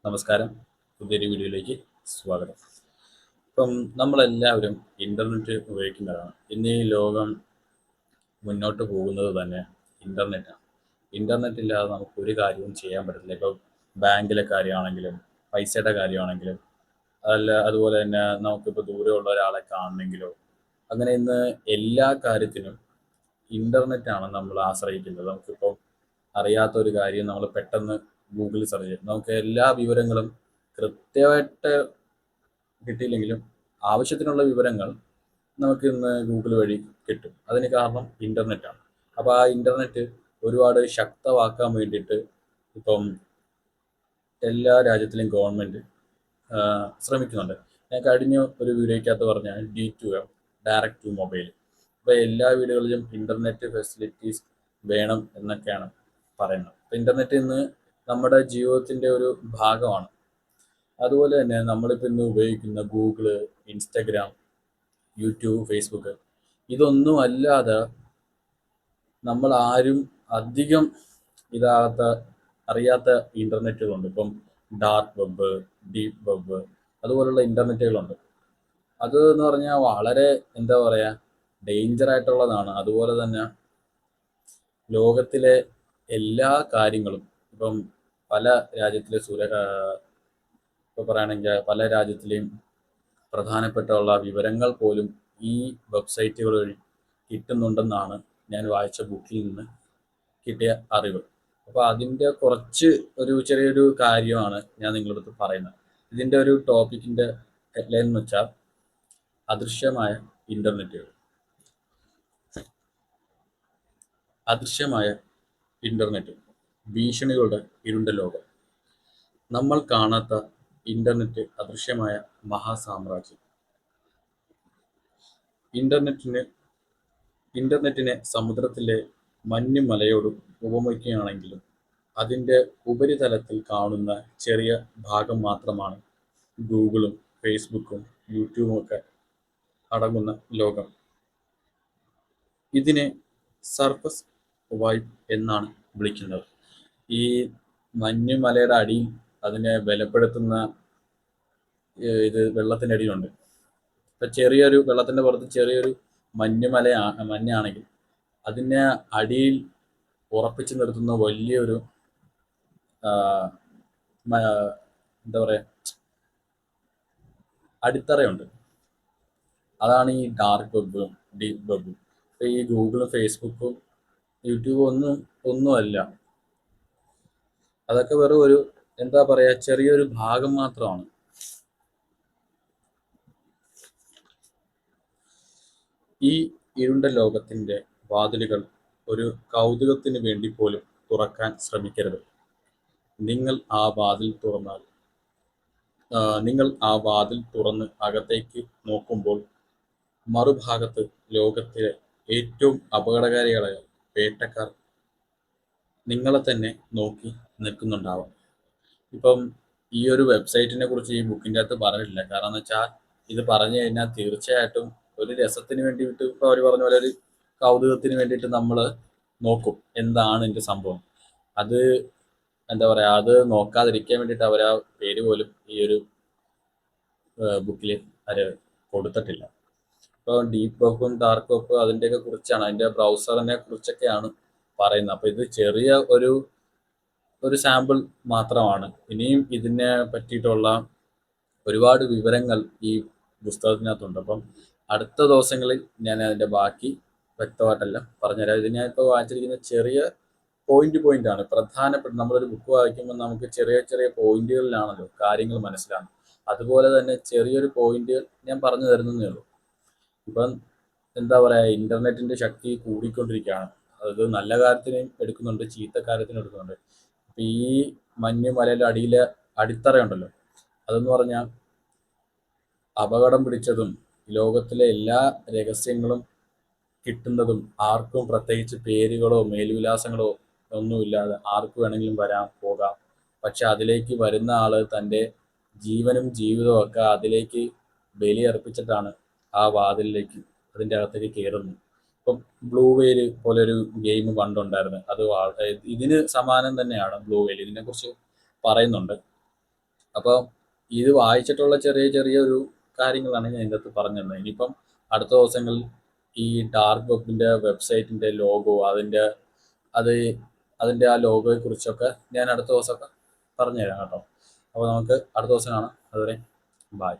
നമസ്കാരം. പുതിയൊരു വീഡിയോയിലേക്ക് സ്വാഗതം. ഇപ്പം നമ്മളെല്ലാവരും ഇൻ്റർനെറ്റ് ഉപയോഗിക്കുന്നവരാണ്. ഇന്ന് ഈ ലോകം മുന്നോട്ട് പോകുന്നത് തന്നെ ഇൻ്റർനെറ്റാണ്. ഇൻ്റർനെറ്റ് ഇല്ലാതെ നമുക്ക് ഒരു കാര്യവും ചെയ്യാൻ പറ്റത്തില്ല. ഇപ്പോൾ ബാങ്കിലെ കാര്യമാണെങ്കിലും പൈസയുടെ കാര്യമാണെങ്കിലും അതുപോലെ തന്നെ നമുക്കിപ്പോൾ ദൂരെയുള്ള ഒരാളെ കാണണമെങ്കിലോ അങ്ങനെ ഇന്ന് എല്ലാ കാര്യത്തിനും ഇൻ്റർനെറ്റാണ് നമ്മൾ ആശ്രയിക്കുന്നത്. നമുക്കിപ്പോൾ അറിയാത്ത ഒരു കാര്യം നമ്മൾ പെട്ടെന്ന് ഗൂഗിളിൽ സെർച്ച് ചെയ്യും. നമുക്ക് എല്ലാ വിവരങ്ങളും കൃത്യമായിട്ട് കിട്ടിയില്ലെങ്കിലും ആവശ്യത്തിനുള്ള വിവരങ്ങൾ നമുക്ക് ഇന്ന് ഗൂഗിൾ വഴി കിട്ടും. അതിന് കാരണം ഇൻ്റർനെറ്റാണ്. അപ്പോൾ ആ ഇൻ്റർനെറ്റ് ഒരുപാട് ശക്തമാക്കാൻ വേണ്ടിയിട്ട് ഇപ്പം എല്ലാ രാജ്യത്തിലും ഗവൺമെൻറ് ശ്രമിക്കുന്നുണ്ട്. ഞാൻ കഴിഞ്ഞ ഒരു വീഡിയോയ്ക്കകത്ത് പറഞ്ഞ D2M, ഡയറക്റ്റ് ടു മൊബൈൽ. ഇപ്പോൾ എല്ലാ വീടുകളിലും ഇൻ്റർനെറ്റ് ഫെസിലിറ്റീസ് വേണം എന്നൊക്കെയാണ് പറയുന്നത്. അപ്പോൾ ഇൻ്റർനെറ്റ് ഇന്ന് നമ്മുടെ ജീവിതത്തിൻ്റെ ഒരു ഭാഗമാണ്. അതുപോലെ തന്നെ നമ്മളിപ്പോൾ ഇന്ന് ഉപയോഗിക്കുന്ന ഗൂഗിള്, ഇൻസ്റ്റഗ്രാം, യൂട്യൂബ്, ഫേസ്ബുക്ക് ഇതൊന്നും അല്ലാതെ നമ്മൾ ആരും അധികം അറിയാത്ത ഇൻ്റർനെറ്റുകളുണ്ട്. ഇപ്പം ഡാർക്ക് വെബ്, ഡീപ്പ് വെബ് അതുപോലുള്ള ഇൻ്റർനെറ്റുകളുണ്ട്. അത് എന്ന് പറഞ്ഞാൽ വളരെ എന്താ പറയുക ഡേഞ്ചർ ആയിട്ടുള്ളതാണ്. അതുപോലെ തന്നെ ലോകത്തിലെ എല്ലാ കാര്യങ്ങളും ഇപ്പം പല രാജ്യത്തിലെ ഇപ്പോൾ പറയുകയാണെങ്കിൽ പല രാജ്യത്തിലെയും പ്രധാനപ്പെട്ടുള്ള വിവരങ്ങൾ പോലും ഈ വെബ്സൈറ്റുകൾ വഴി കിട്ടുന്നുണ്ടെന്നാണ് ഞാൻ വായിച്ച ബുക്കിൽ നിന്ന് കിട്ടിയ അറിവ്. അപ്പോൾ അതിൻ്റെ കുറച്ച് ചെറിയൊരു കാര്യമാണ് ഞാൻ നിങ്ങളുടെ അടുത്ത് പറയുന്നത്. ഇതിൻ്റെ ഒരു ടോപ്പിക്കിൻ്റെ ഹെഡ്ലൈൻ എന്ന് വെച്ചാൽ അദൃശ്യമായ ഇൻ്റർനെറ്റുകൾ. അദൃശ്യമായ ഇൻ്റർനെറ്റ്, ഭീഷണികളുടെ ഇരുണ്ട ലോകം. നമ്മൾ കാണാത്ത ഇൻ്റർനെറ്റ്, അദൃശ്യമായ മഹാസാമ്രാജ്യം. ഇൻ്റർനെറ്റിനെ സമുദ്രത്തിലെ മഞ്ഞുമലയോട് ഉപമിക്കുകയാണെങ്കിലും അതിൻ്റെ ഉപരിതലത്തിൽ കാണുന്ന ചെറിയ ഭാഗം മാത്രമാണ് ഗൂഗിളും ഫേസ്ബുക്കും യൂട്യൂബും ഒക്കെ അടങ്ങുന്ന ലോകം. ഇതിനെ സർഫസ് വൈബ് എന്നാണ് വിളിക്കുന്നത്. ഈ മഞ്ഞുമലയുടെ അടിയിൽ അതിനെ ബലപ്പെടുത്തുന്ന ഇത് വെള്ളത്തിൻ്റെ അടിയിലുണ്ട്. ഇപ്പം ചെറിയൊരു വെള്ളത്തിൻ്റെ പുറത്ത് ചെറിയൊരു മഞ്ഞാണെങ്കിൽ അതിനെ അടിയിൽ ഉറപ്പിച്ചു നിർത്തുന്ന വലിയൊരു എന്താ പറയുക അടിത്തറയുണ്ട്. അതാണ് ഈ ഡാർക്ക് വെബും ഡീപ്പ് വെബും. ഇപ്പം ഈ ഗൂഗിളും ഫേസ്ബുക്കും യൂട്യൂബും ഒന്നുമല്ല. അതൊക്കെ വെറും ഒരു എന്താ പറയുക ചെറിയൊരു ഭാഗം മാത്രമാണ്. ഈ ഇരുണ്ട ലോകത്തിൻ്റെ വാതിലുകൾ ഒരു കൗതുകത്തിന് വേണ്ടി പോലും തുറക്കാൻ ശ്രമിക്കരുത്. നിങ്ങൾ ആ വാതിൽ തുറന്ന് അകത്തേക്ക് നോക്കുമ്പോൾ മറുഭാഗത്ത് ലോകത്തിലെ ഏറ്റവും അപകടകാരികളായ വേട്ടക്കാർ നിങ്ങളെ തന്നെ നോക്കി നിൽക്കുന്നുണ്ടാവാം. ഇപ്പം ഈ ഒരു വെബ്സൈറ്റിനെ കുറിച്ച് ഈ ബുക്കിൻ്റെ അകത്ത് പറഞ്ഞിട്ടില്ല. കാരണം എന്ന് വെച്ചാൽ ഇത് പറഞ്ഞു കഴിഞ്ഞാൽ തീർച്ചയായിട്ടും ഒരു രസത്തിന് വേണ്ടിയിട്ട് ഇപ്പോൾ അവർ പറഞ്ഞ പോലെ ഒരു കൗതുകത്തിന് വേണ്ടിയിട്ട് നമ്മൾ നോക്കും എന്താണ് ഇതിൻ്റെ സംഭവം. അത് എന്താ പറയുക അത് നോക്കാതിരിക്കാൻ വേണ്ടിയിട്ട് അവർ ആ പേര് പോലും ഈ ഒരു ബുക്കിൽ അവർ കൊടുത്തിട്ടില്ല. ഇപ്പോൾ ഡീപ്പ് വെബും ഡാർക്ക് വെബ് അതിൻ്റെയൊക്കെ കുറിച്ചാണ്, അതിൻ്റെ ബ്രൗസറിനെ കുറിച്ചൊക്കെയാണ് പറയുന്നത്. അപ്പോൾ ഇത് ചെറിയ ഒരു സാമ്പിൾ മാത്രമാണ്. ഇനിയും ഇതിനെ പറ്റിയിട്ടുള്ള ഒരുപാട് വിവരങ്ങൾ ഈ പുസ്തകത്തിനകത്തുണ്ട്. അപ്പം അടുത്ത ദിവസങ്ങളിൽ ഞാൻ അതിൻ്റെ ബാക്കി വ്യക്തമായിട്ടെല്ലാം പറഞ്ഞുതരാം. ഇത് ഞാൻ ഇപ്പോൾ വായിച്ചിരിക്കുന്ന ചെറിയ പോയിന്റ് ആണ്. പ്രധാനപ്പെട്ട നമ്മളൊരു ബുക്ക് വായിക്കുമ്പോൾ നമുക്ക് ചെറിയ ചെറിയ പോയിന്റുകളിലാണല്ലോ കാര്യങ്ങൾ മനസ്സിലാകുന്നത്. അതുപോലെ തന്നെ ചെറിയൊരു പോയിന്റ് ഞാൻ പറഞ്ഞു തരുന്നതേ ഉള്ളൂ. ഇപ്പം എന്താ പറയുക ഇൻ്റർനെറ്റിൻ്റെ ശക്തി കൂടിക്കൊണ്ടിരിക്കുകയാണ്. അത് നല്ല കാര്യത്തിനും എടുക്കുന്നുണ്ട്, ചീത്ത കാര്യത്തിനും എടുക്കുന്നുണ്ട്. ഈ മഞ്ഞുമലയുടെ അടിയിലെ അടിത്തറയുണ്ടല്ലോ, അതെന്ന് പറഞ്ഞാൽ അപകടം പിടിച്ചതും ലോകത്തിലെ എല്ലാ രഹസ്യങ്ങളും കിട്ടുന്നതും ആർക്കും പ്രത്യേകിച്ച് പേരുകളോ മേൽവിലാസങ്ങളോ ഒന്നുമില്ലാതെ ആർക്ക് വേണമെങ്കിലും വരാം പോകാം. പക്ഷെ അതിലേക്ക് വരുന്ന ആള് തൻ്റെ ജീവനും ജീവിതവും ഒക്കെ അതിലേക്ക് ബലിയർപ്പിച്ചിട്ടാണ് ആ വാതിലിലേക്ക് അതിൻ്റെ അകത്തേക്ക് കയറുന്നത്. ഇപ്പം ബ്ലൂ വെയിൽ പോലൊരു ഗെയിം പണ്ടുണ്ടായിരുന്നു. ഇതിന് സമാനം തന്നെയാണ് ബ്ലൂ വെയിൽ. ഇതിനെക്കുറിച്ച് പറയുന്നുണ്ട്. അപ്പോൾ ഇത് വായിച്ചിട്ടുള്ള ചെറിയ ചെറിയ ഒരു കാര്യങ്ങളാണ് ഞാൻ ഇതിൻ്റെ അകത്ത് പറഞ്ഞു തന്നത്. ഇനിയിപ്പം അടുത്ത ദിവസങ്ങളിൽ ഈ ഡാർക്ക് വെബിൻ്റെ വെബ്സൈറ്റിൻ്റെ ലോഗോ അത് അതിൻ്റെ ആ ലോഗോയെ കുറിച്ചൊക്കെ ഞാൻ അടുത്ത ദിവസമൊക്കെ പറഞ്ഞു തരാം കേട്ടോ. അപ്പോൾ നമുക്ക് അടുത്ത ദിവസം കാണാം. അതുവരെ ബായ്.